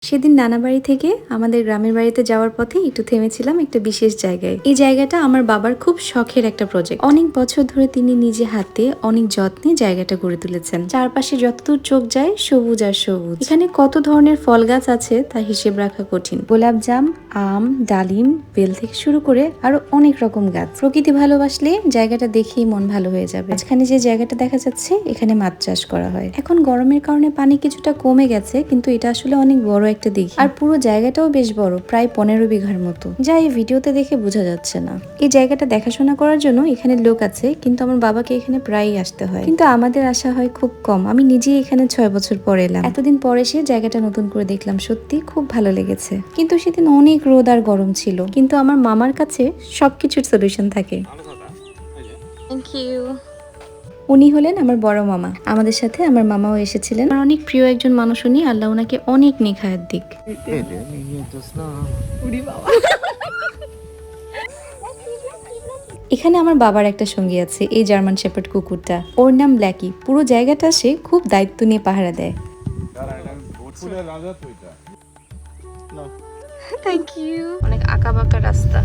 সেদিন নানা বাড়ি থেকে আমাদের গ্রামের বাড়িতে যাওয়ার পথে একটু থেমেছিলাম একটা বিশেষ জায়গায়। এই জায়গাটা আমার বাবার খুব শখের একটা প্রজেক্ট। অনেক বছর ধরে তিনি নিজে হাতে অনেক যত্নে জায়গাটা গড়ে তুলেছেন। চারপাশে যতদূর চোখ যায় সবুজ আর সবুজ। এখানে কত ধরনের ফল গাছ আছে তা হিসেব রাখা কঠিন। গোলাপ জাম, আম, ডালিম, বেল থেকে শুরু করে আরো অনেক রকম গাছ। প্রকৃতি ভালোবাসলে জায়গাটা দেখেই মন ভালো হয়ে যাবে। মাঝখানে যে জায়গাটা দেখা যাচ্ছে এখানে মাছ চাষ করা হয়। এখন গরমের কারণে পানি কিছুটা কমে গেছে, কিন্তু এটা আসলে অনেক বড় একটা দিঘি। আর পুরো জায়গাটাও বেশ বড়, প্রায় 15 বিঘার মতো, যা এই ভিডিওতে দেখে বোঝা যাচ্ছে না। এই জায়গাটা দেখাশোনা করার জন্য এখানে লোক আছে, কিন্তু আমার বাবাকে এখানে প্রায়ই আসতে হয়, কিন্তু আমাদের আসা হয় খুব কম। আমি নিজেই এখানে 6 বছর পরে এলাম। এতদিন পরে এসে জায়গাটা নতুন করে দেখলাম, সত্যি খুব ভালো লেগেছে। কিন্তু সেদিন অনেক রোদ আর গরম ছিল, কিন্তু আমার মামার কাছে সবকিছুর সলিউশন থাকে। Thank you. উনি হলেন আমার বড় মামা। আমাদের সাথে আমার মামাও এসেছিলেন। আর অনেক প্রিয় একজন মানুষ উনি। আল্লাহ ওনাকে অনেক নেখায়াত দিক। এখানে আমার বাবার একটা সঙ্গী আছে, এই জার্মান শেপার্ড কুকুরটা। ওর নাম ব্ল্যাকি। পুরো জায়গাটা সে খুব দায়িত্ব নিয়ে পাহারা দেয়। Thank you. অনেক আঁকা বাঁকা রাস্তা।